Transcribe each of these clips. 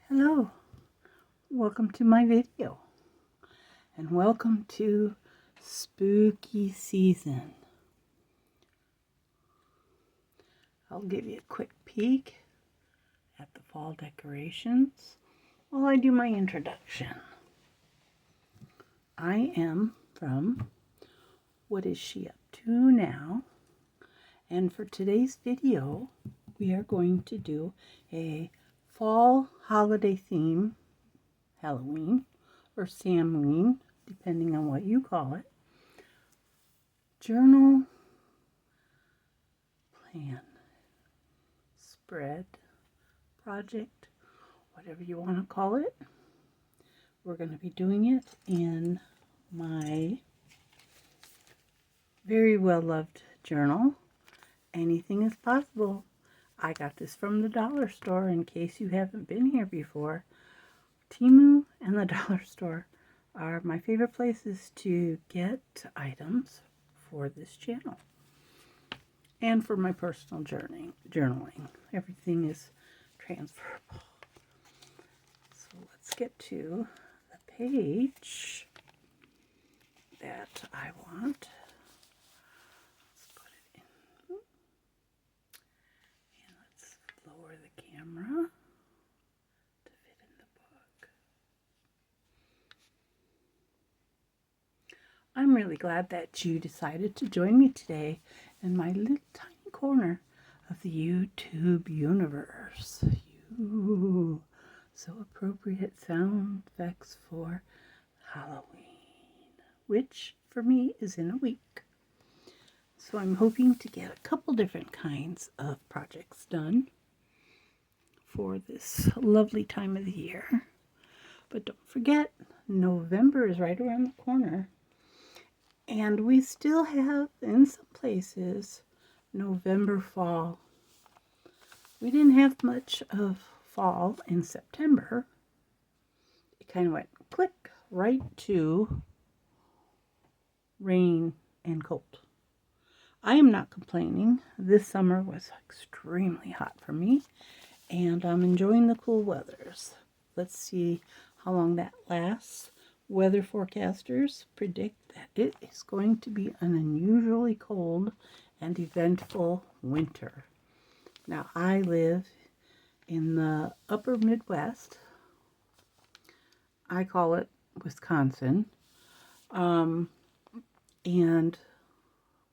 Hello, welcome to my video and welcome to spooky season. I'll give you a quick peek at the fall decorations while I do my introduction. I am from What Is She Up To Now, and for today's video we are going to do a fall holiday theme, Halloween or Samhain, depending on what you call it, journal, plan, spread, project, whatever you want to call it. We're going to be doing it in my very well loved journal. Anything is possible. I got this from the dollar store in case you haven't been here before. Temu and the dollar store are my favorite places to get items for this channel and for my personal journaling. Everything is transferable. So let's get to the page that I want. Let's put it in and let's lower the camera to fit in the book. I'm really glad that you decided to join me today in my little tiny corner of the YouTube universe. So appropriate sound effects for Halloween, which for me is in a week. So I'm hoping to get a couple different kinds of projects done for this lovely time of the year. But don't forget, November is right around the corner. And we still have, in some places, November fall. We didn't have much of fall in September. It kind of went click right to rain and cold. I am not complaining. This summer was extremely hot for me, and I'm enjoying the cool weathers. Let's see how long that lasts. Weather forecasters predict that it is going to be an unusually cold and eventful winter. Now, I live in the upper Midwest. I call it Wisconsin. And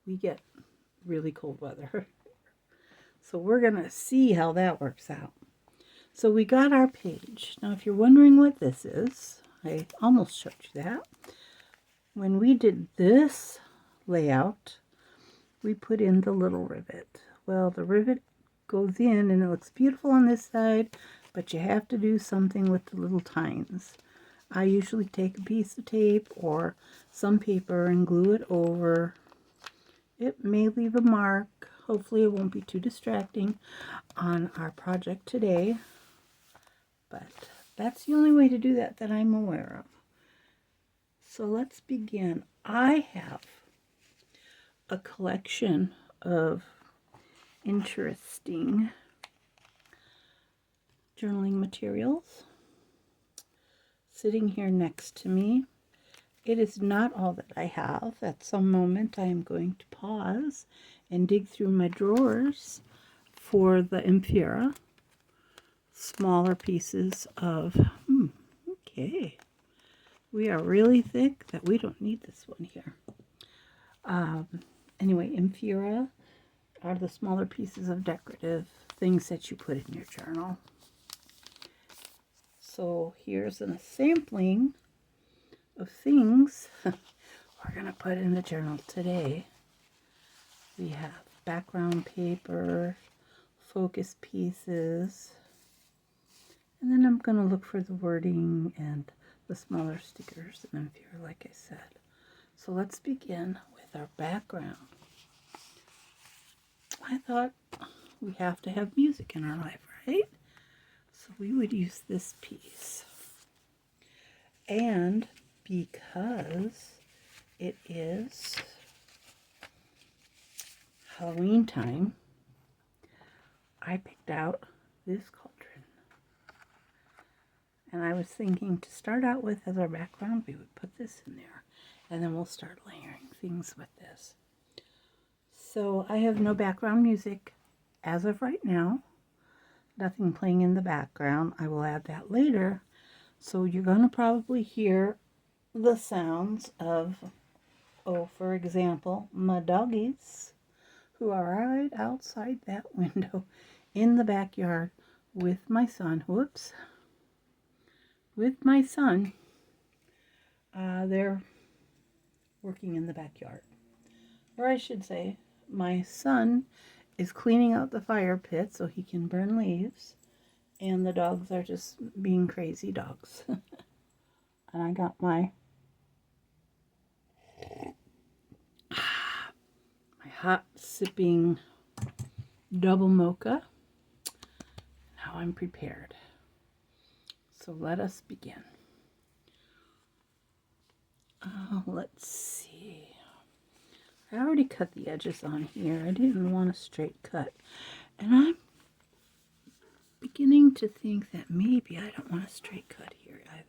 we get really cold weather. So we're going to see how that works out. So we got our page. Now, if you're wondering what this is, I almost showed you that. When we did this layout, we put in the little rivet. Well, the rivet goes in and it looks beautiful on this side, but you have to do something with the little tines. I usually take a piece of tape or some paper and glue it over. It may leave a mark. Hopefully it won't be too distracting on our project today, but that's the only way to do that I'm aware of. So let's begin. I have a collection of interesting journaling materials sitting here next to me. It is not all that I have. At some moment I am going to pause and dig through my drawers for the Amphira smaller pieces of okay, we are really thick that we don't need this one here. Anyway, Amphira are the smaller pieces of decorative things that you put in your journal. So here's a sampling of things we're going to put in the journal today. We have background paper, focus pieces, and then I'm going to look for the wording and the smaller stickers and Amphira, like I said. So let's begin with our background. I thought we have to have music in our life, right? So we would use this piece. And because it is Halloween time, I picked out this cauldron. And I was thinking to start out with as our background, we would put this in there. And then we'll start layering things with this. So I have no background music as of right now. Nothing playing in the background. I will add that later. So you're going to probably hear the sounds of, oh, for example, my doggies, who are right outside that window in the backyard with my son. Whoops. With my son. They're working in the backyard. Or I should say, my son is cleaning out the fire pit so he can burn leaves. And the dogs are just being crazy dogs. And I got my hot sipping double mocha. Now I'm prepared. So let us begin. Let's see. I already cut the edges on here. I didn't want a straight cut. And I'm beginning to think that maybe I don't want a straight cut here either.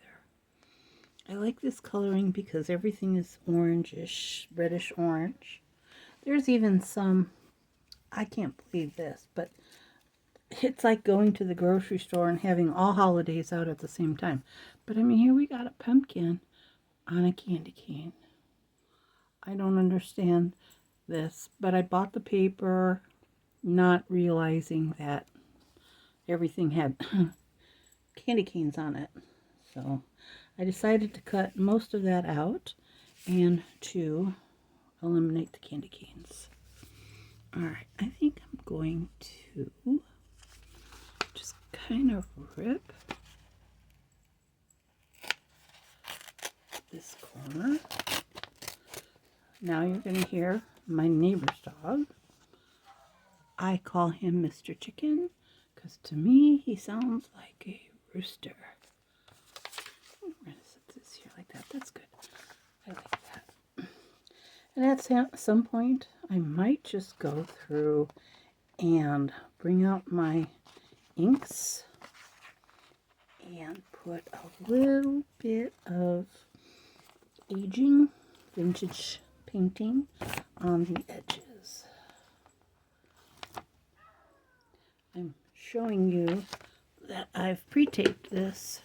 I like this coloring because everything is orangish, reddish orange. There's even some, I can't believe this, but it's like going to the grocery store and having all holidays out at the same time. But I mean, here we got a pumpkin on a candy cane. I don't understand this, but I bought the paper not realizing that everything had candy canes on it. So I decided to cut most of that out and to eliminate the candy canes. Alright, I think I'm going to just kind of rip this corner. Now you're going to hear my neighbor's dog. I call him Mr. Chicken because to me he sounds like a rooster. I'm going to set this here like that. That's good. I like that. And at some point I might just go through and bring out my inks and put a little bit of aging vintage painting on the edges. I'm showing you that I've pre-taped this,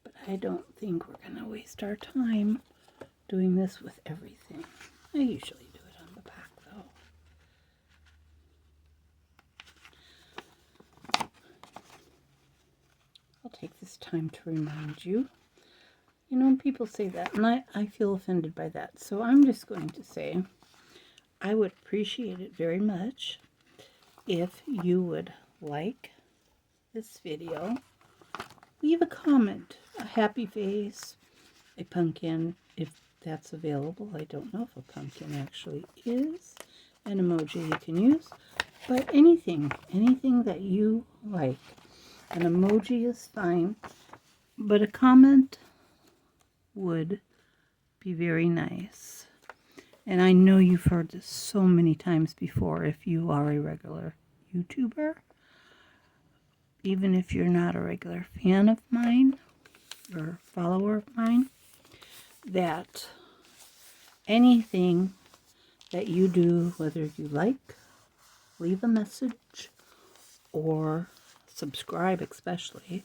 but I don't think we're going to waste our time doing this with everything. I usually do it on the back though. I'll take this time to remind you. You know, people say that, and I feel offended by that. So I'm just going to say I would appreciate it very much if you would like this video. Leave a comment, a happy face, a pumpkin, if that's available. I don't know if a pumpkin actually is an emoji you can use, but anything that you like. An emoji is fine, but a comment would be very nice. And I know you've heard this so many times before if you are a regular YouTuber. Even if you're not a regular fan of mine or follower of mine, that anything that you do, whether you like, leave a message, or subscribe especially,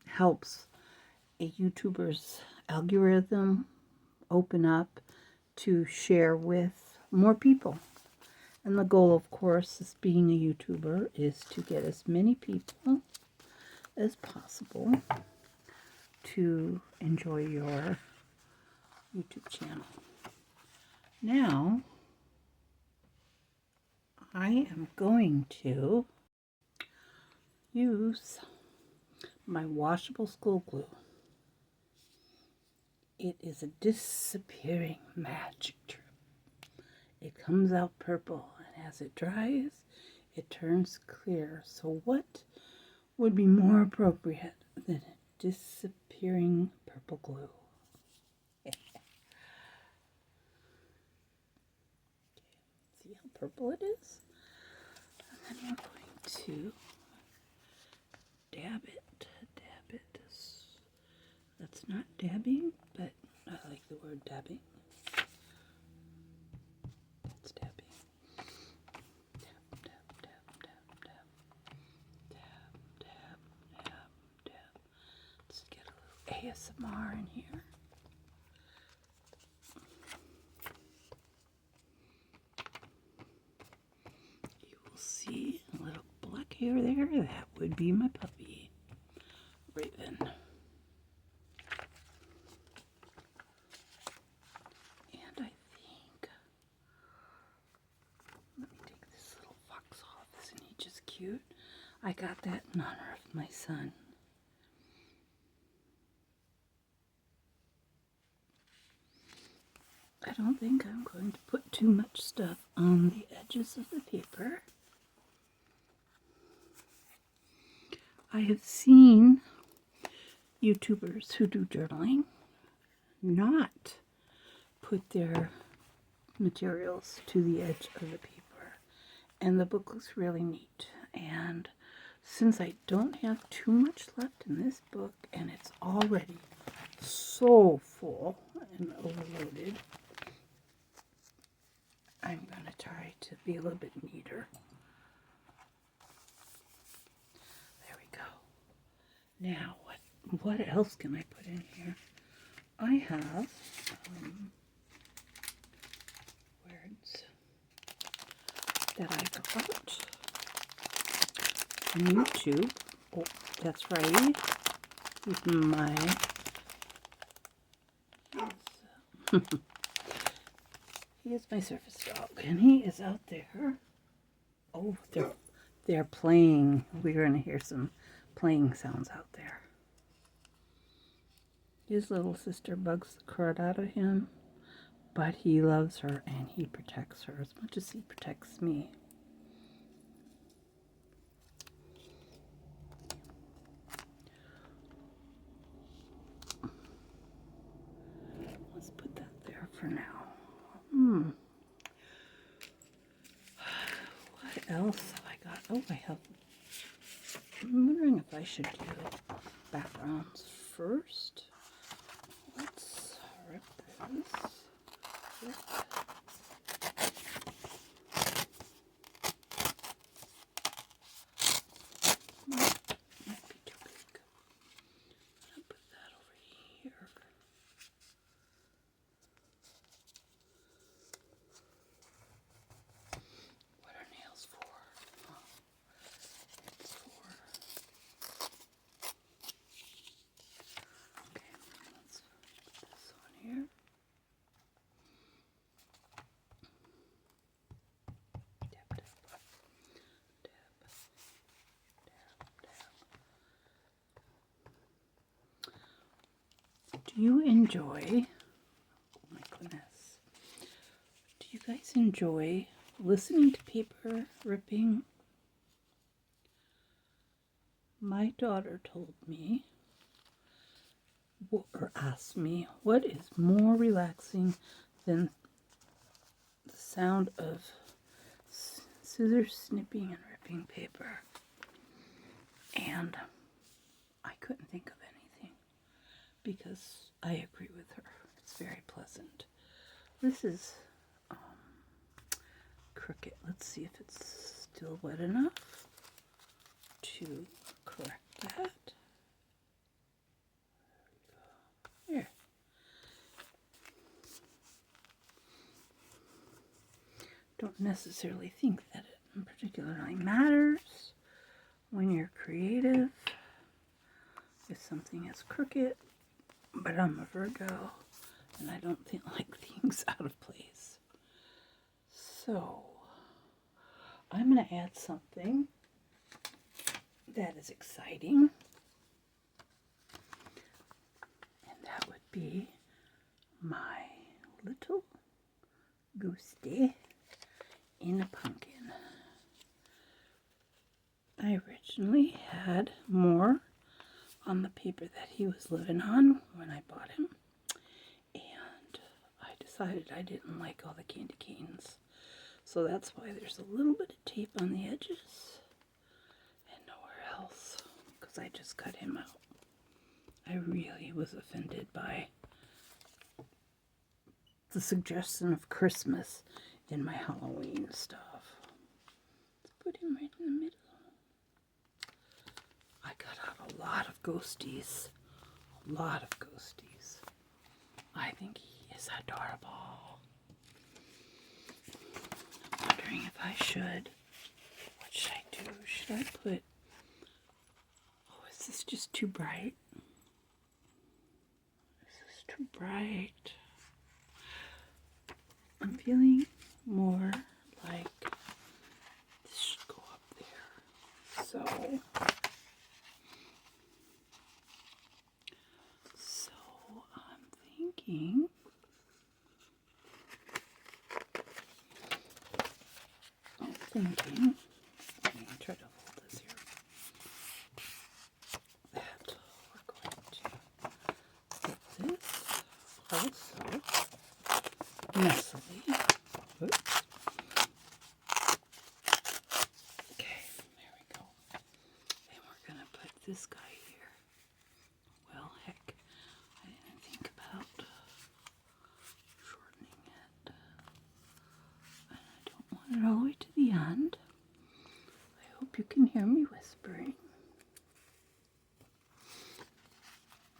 helps a YouTuber's algorithm open up to share with more people. And the goal, of course, as being a YouTuber is to get as many people as possible to enjoy your YouTube channel. Now, I am going to use my washable school glue. It is a disappearing magic trick. It comes out purple, and as it dries, it turns clear. So what would be more appropriate than a disappearing purple glue? See how purple it is? And then we're going to dab it That's not dabbing, but I like the word dabbing. It's dabbing. Dab, dab, dab, dab, dab. Dab, dab, dab, dab. Let's get a little ASMR in here. You will see a little black hair there. That would be my puppy, Raven. And I think, let me take this little fox off. Isn't he just cute? I got that in honor of my son. I don't think I'm going to put too much stuff on the edges of the paper. I have seen YouTubers who do journaling not put their materials to the edge of the paper, and the book looks really neat. And since I don't have too much left in this book, and it's already so full and overloaded, I'm going to try to be a little bit neater. There we go. Now, what else can I put in here? I have words that I got on YouTube. Oh, that's right. With my he is my service dog, and he is out there. Oh, they're playing. We're going to hear some playing sounds out there. His little sister bugs the crud out of him, but he loves her and he protects her as much as he protects me. Let's put that there for now. What else have I got? Oh, I'm wondering if I should do backgrounds first. Let's rip this. Rip. Might be too big. I'll put that over here. What are nails for? It's for... Okay, let's put this on here. Dab, dab, dab, dab, dab. Do you enjoy... Oh my goodness. Do you guys enjoy listening to paper ripping? My daughter told me, or asked me, what is more relaxing than the sound of scissors snipping and ripping paper? And I couldn't think of anything, because I agree with her. It's very pleasant. This is Cricut. Let's see if it's still wet enough to correct that. There. Don't necessarily think that it particularly matters when you're creative if something is crooked, but I'm a Virgo and I don't like things out of place. So I'm going to add something that is exciting, and that would be my little Ghostie in a pumpkin. I originally had more on the paper that he was living on when I bought him, and I decided I didn't like all the candy canes. So that's why there's a little bit of tape on the edges and nowhere else, because I just cut him out. I really was offended by the suggestion of Christmas in my Halloween stuff. Let's put him right in the middle. I got out a lot of ghosties. A lot of ghosties. I think he is adorable. I'm wondering if I should. What should I do? Should I put... Oh, is this just too bright? Is this too bright? I'm feeling more like this should go up there. So I'm thinking let me try to hold this here. That we're going to put this also nestily. Oops. Okay, there we go. And we're going to put this guy here. Well, heck, I didn't think about shortening it. And I don't want it all the way to the end. I hope you can hear me whispering.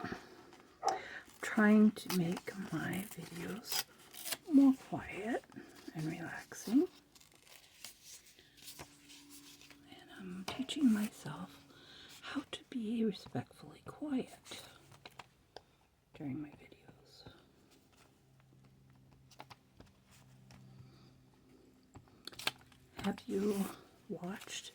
I'm trying to make my videos more quiet and relaxing. And I'm teaching myself how to be respectfully quiet during my videos. Have you watched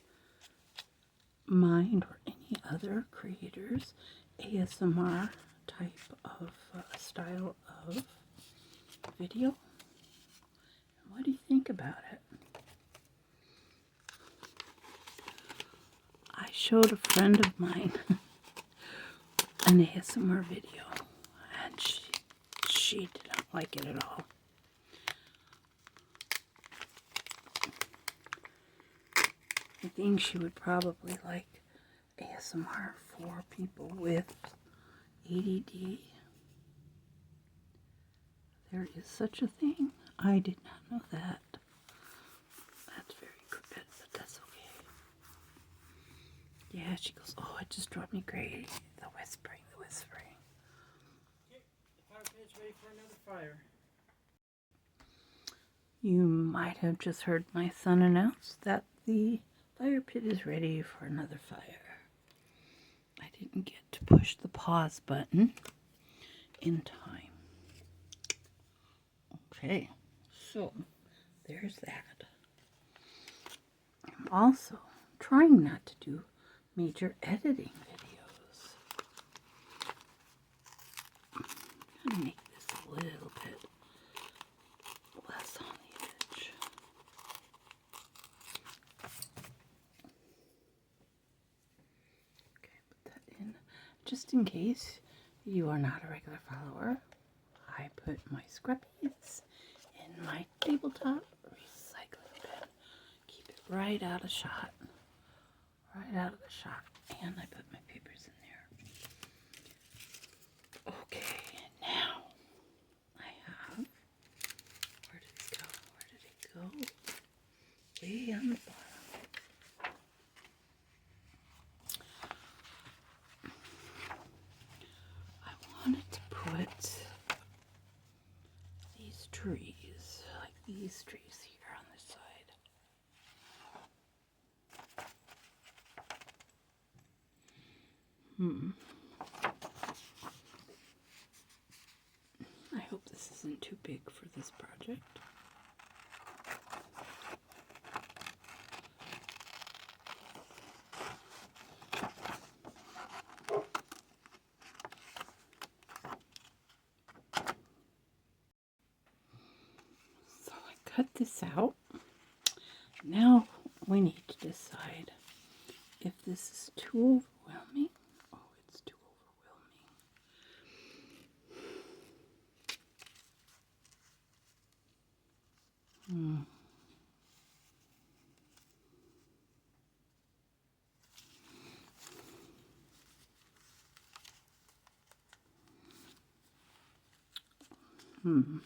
mine or any other creators ASMR type of style of video? What do you think about it? I showed a friend of mine an ASMR video, and she did not like it at all. I think she would probably like ASMR for people with ADD. There is such a thing. I did not know that. That's very good, but that's okay. Yeah, she goes, oh, it just drove me crazy. The whispering. Okay, the fire pit's ready for another fire. You might have just heard my son announce that the fire pit is ready for another fire. I didn't get to push the pause button in time. Okay, so there's that. I'm also trying not to do major editing videos. I'm gonna make this a little bit less on the edge. Okay, put that in. Just in case you are not a regular follower, I put my scrubbies in my tabletop recycling bin. Keep it right out of shot. Right out of the shot. And I put my papers in there. Okay, now I have... Where did it go? Where did it go? Way on the bottom. I wanted to put these trees, like these trees here on this side. I hope this isn't too big for this project. So I cut this out. Now we need to decide if this is too overwhelming. Oh, it's too overwhelming. Hmm.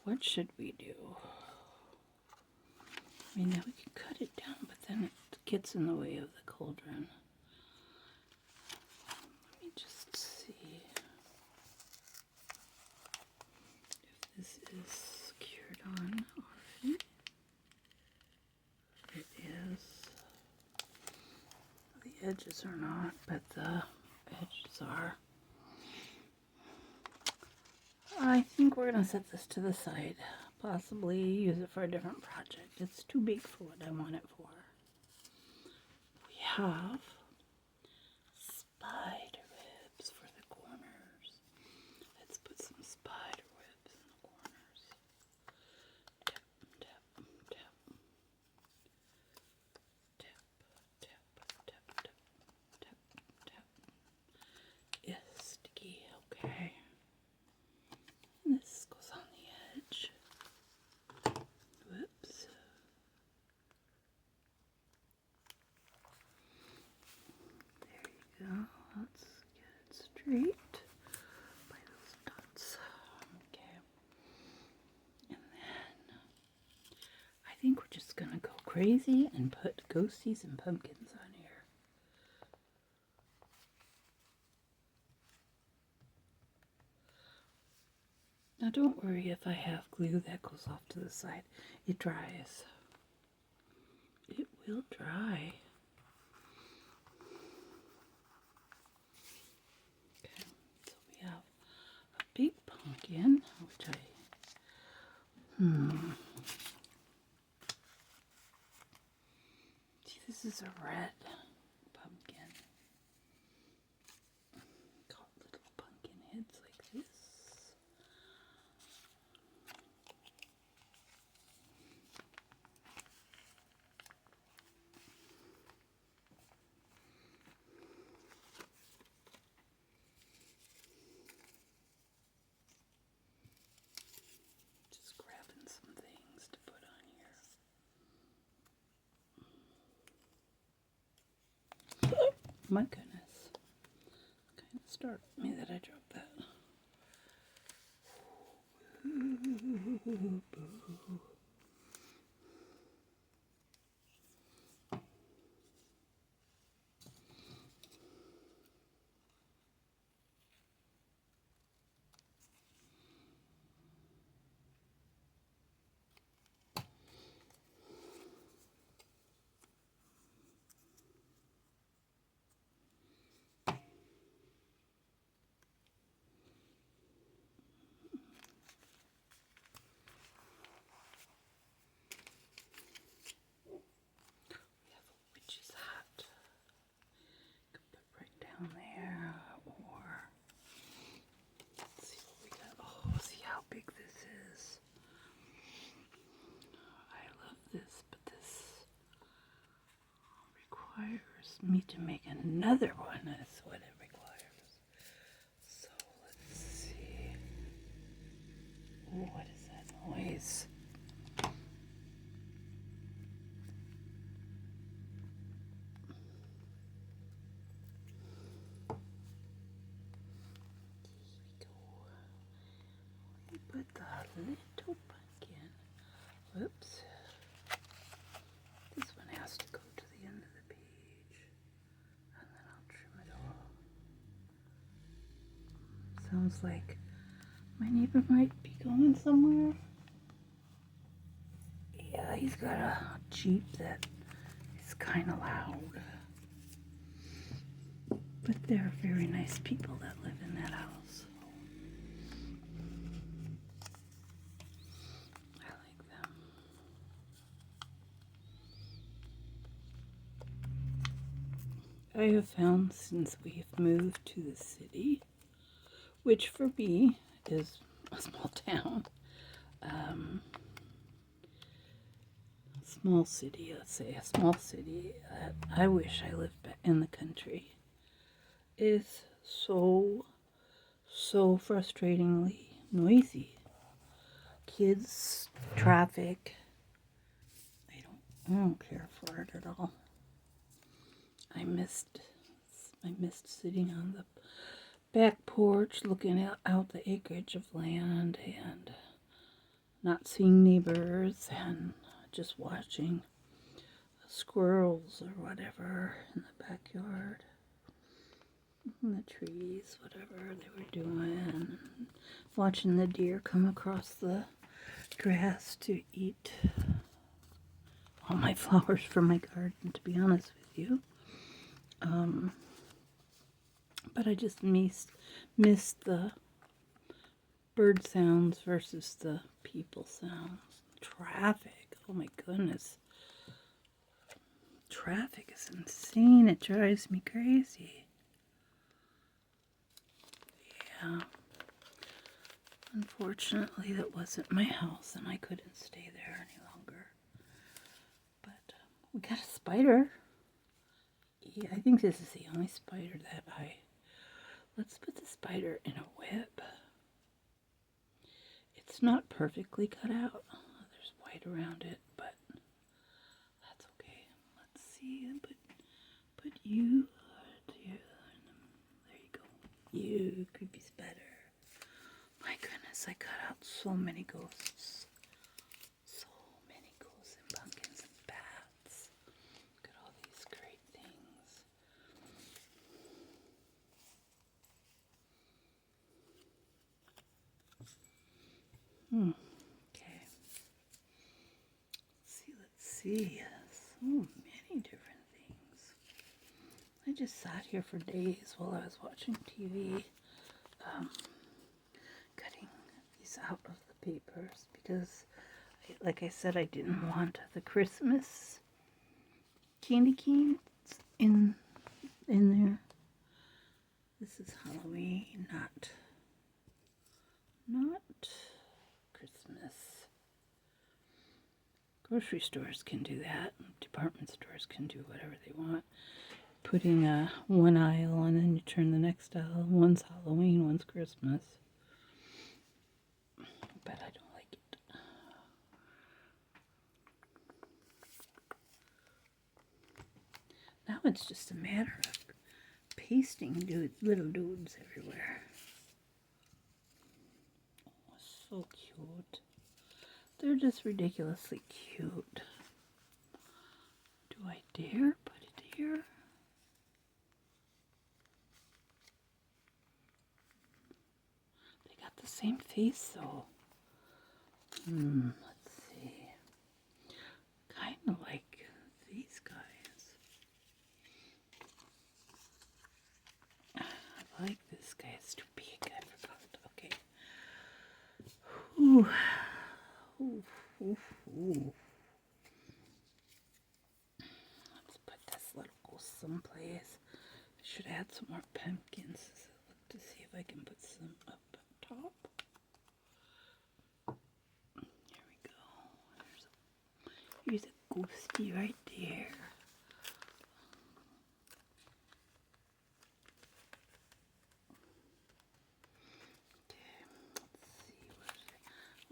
What should we do? I mean, now we can cut it down, but then it gets in the way of the cauldron. Let me just see if this is secured on already. It is. The edges are not, but the edges are. I think we're going to set this to the side. Possibly use it for a different project. It's too big for what I want it for. We have spider webs for the corners. Let's put some spider webs in the corners. Tap, tap, tap. Tap, tap, tap, tap, tap, tap. Yes, sticky, okay. And this goes on the edge. Whoops. There you go. Let's get it straight by those dots. Okay. And then I think we're just gonna go crazy and put ghosties and pumpkins on here. Now don't worry if I have glue that goes off to the side. It dries. It will dry. Okay, so we have a big pumpkin, which see, this is a red pumpkin. Got little pumpkin heads like this. Just grabbing some things to put on here. My goodness. Kind of startled me that I dropped that. We have a witch's hat. Could put right down there, or let's see what we got. Oh, see how big this is. I love this, but this requires me to make another one. That's what it requires. So let's see. Oh, what is that noise? Put the little pumpkin. Whoops. This one has to go to the end of the page. And then I'll trim it off. Sounds like my neighbor might be going somewhere. Yeah, he's got a Jeep that is kind of loud. But they're very nice people that live in that house. I like them. I have found since we've moved to the city, which for me is a small town, small city, let's say a small city, I wish I lived in the country, is so frustratingly noisy. Kids, traffic, I don't care for it at all. I missed sitting on the back porch looking out the acreage of land and not seeing neighbors and just watching squirrels or whatever in the backyard, in the trees, whatever they were doing, watching the deer come across the grass to eat all my flowers from my garden, to be honest with you. But I just missed the bird sounds versus the people sounds. Traffic, oh my goodness. Traffic is insane. It drives me crazy. Yeah. Unfortunately, that wasn't my house and I couldn't stay there any longer. But we got a spider. Yeah, I think this is the only spider that let's put the spider in a web. It's not perfectly cut out. There's white around it, but that's okay. Let's see. Put you. There you go. You creepy spider. My goodness, I cut out so many ghosts. So many ghosts and pumpkins and bats. Look at all these great things. Okay. Let's see. So many different things. I just sat here for days while I was watching TV, cutting these out of the papers because, like I said, I didn't want the Christmas candy canes in there. This is Halloween, not Christmas. Grocery stores can do that. Department stores can do whatever they want. Putting one aisle and then you turn the next aisle. One's Halloween, one's Christmas. But I don't like it. Now it's just a matter of pasting little dudes everywhere. Oh, so cute. They're just ridiculously cute. Do I dare put it here? They got the same face though. Let's see. Kind of like these guys. I like this guy. It's too big. I forgot. Okay. Ooh. Ooh. Ooh. Ooh. Let's put this little ghost someplace. I should add some more pumpkins. Look to see if I can put some up top. Here we go. Here's a ghosty right there.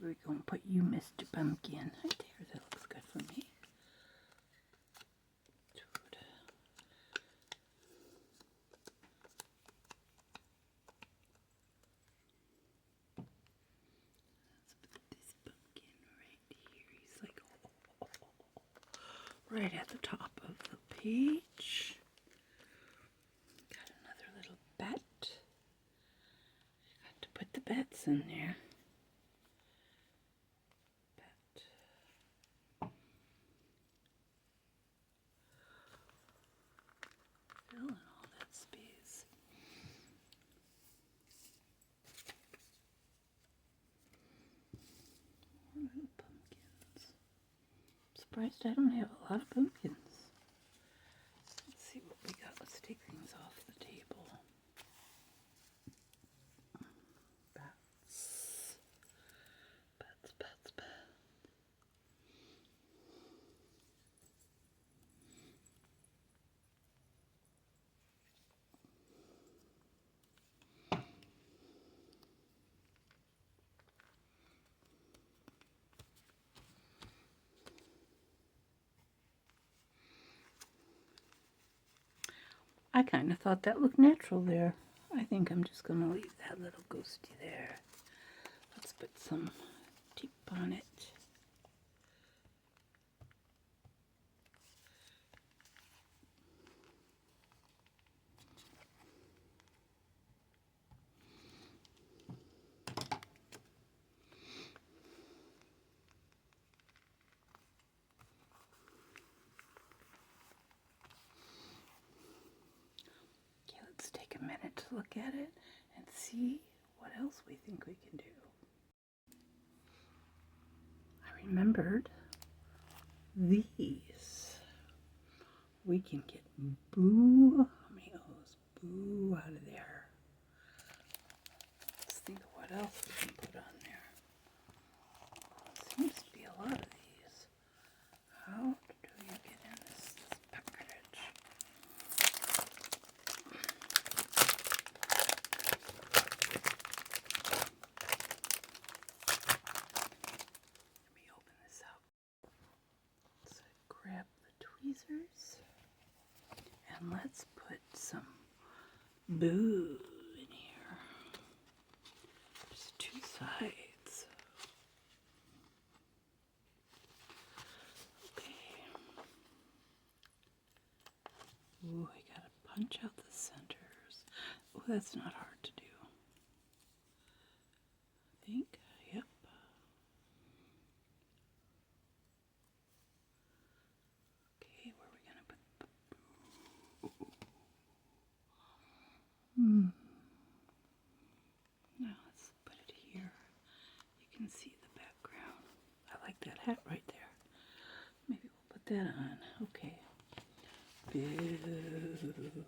We're going to put you, Mr. Pumpkin. Right there. That looks good for me. Good. Let's put this pumpkin right here. He's like, right at the top of the page. Got another little bat. Got to put the bats in there. Filling all that space. More little pumpkins. I'm surprised I don't have a lot of pumpkins. Let's see what we got. Let's take things off the table. Bats. Bats, bats, bats. I kind of thought that looked natural there. I think I'm just going to leave that little ghosty there. Let's put some tape on it. Okay, let's take a minute to look at it and see what else we think we can do. I remembered these. We can get boo, how many O's? Boo out of there. Let's think of what else we can put on there. Seems to be a lot of these. How do you get in this package? Let me open this up. Let's grab the tweezers and let's put some boo in here. There's two sides. Okay. Ooh, I gotta punch out the centers. Oh, that's not hard to do. I think. Yep. Okay, where are we gonna put the boo? Now let's put it here. You can see the background. I like that hat right there. Maybe we'll put that on. Okay. Boo.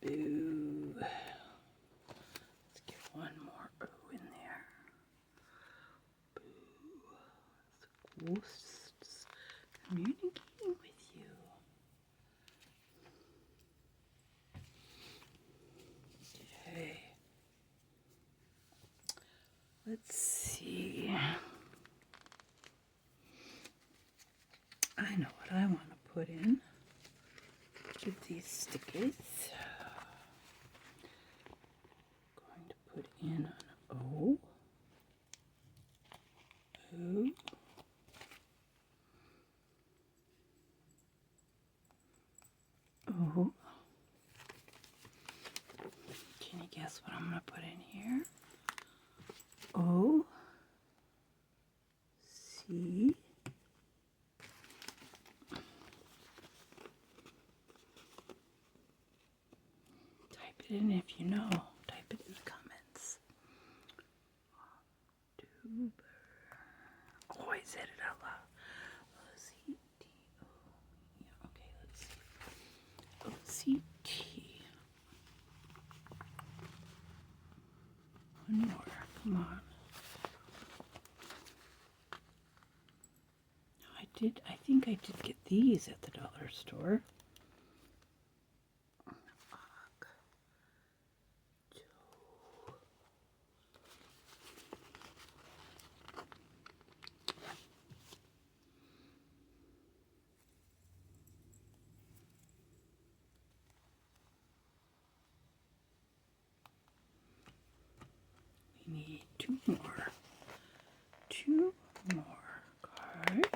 Boo. Let's get one more boo in there. Boo. The ghosts communicating with you. Okay. Let's see. I know what I want to put in with these stickers. Going to put in an O. O. O. Can you guess what I'm going to put in here? O. C. Type it in if you know. Type it in the comments. Tuber. Oh, I said it out loud. O-C-T-O. Yeah, okay, let's see. O-C-T. One more. Come on. I think I did get these at the dollar store. We need two more. Two more cards.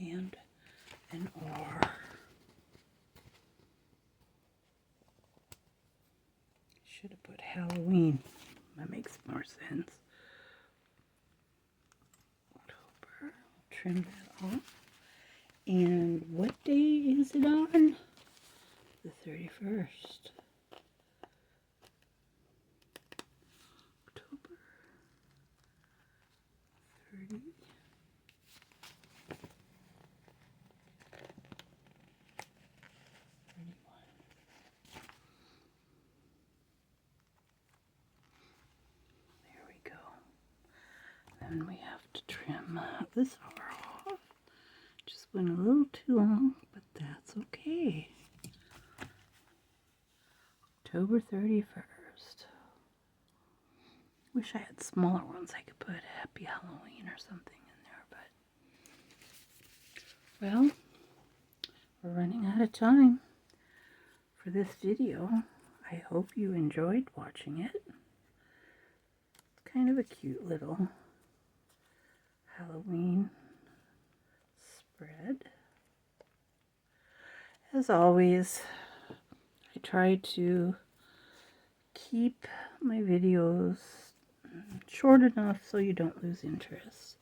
And an R. Should have put Halloween. That makes more sense. October. Trim that off. And what day is it on? The 31st. October 30. this far off. Just went a little too long, but that's okay. October 31st. Wish I had smaller ones I could put Happy Halloween or something in there, but well, we're running out of time for this video. I hope you enjoyed watching it. It's kind of a cute little Halloween spread. As always, I try to keep my videos short enough so you don't lose interest.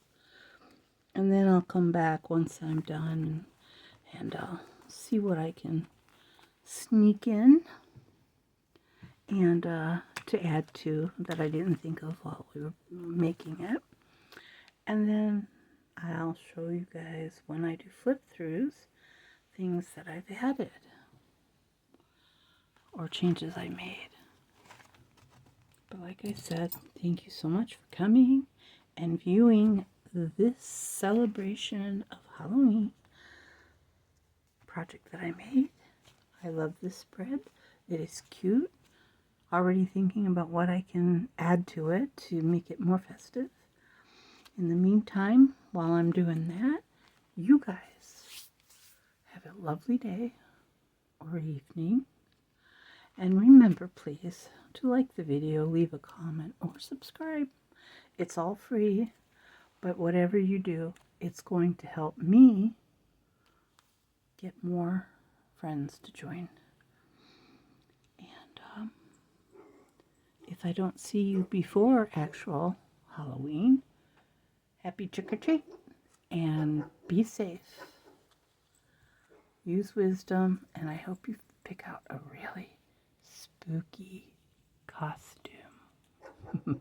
And then I'll come back once I'm done and I'll see what I can sneak in and to add to that I didn't think of while we were making it. And then I'll show you guys when I do flip throughs things that I've added or changes I made. But like I said, thank you so much for coming and viewing this celebration of Halloween project that I made. I love this spread. It is cute. Already thinking about what I can add to it to make it more festive. In the meantime, while I'm doing that, you guys have a lovely day or evening. And remember, please, to like the video, leave a comment, or subscribe. It's all free, but whatever you do, it's going to help me get more friends to join. And if I don't see you before actual Halloween, happy trick-or-treat, and be safe. Use wisdom, and I hope you pick out a really spooky costume.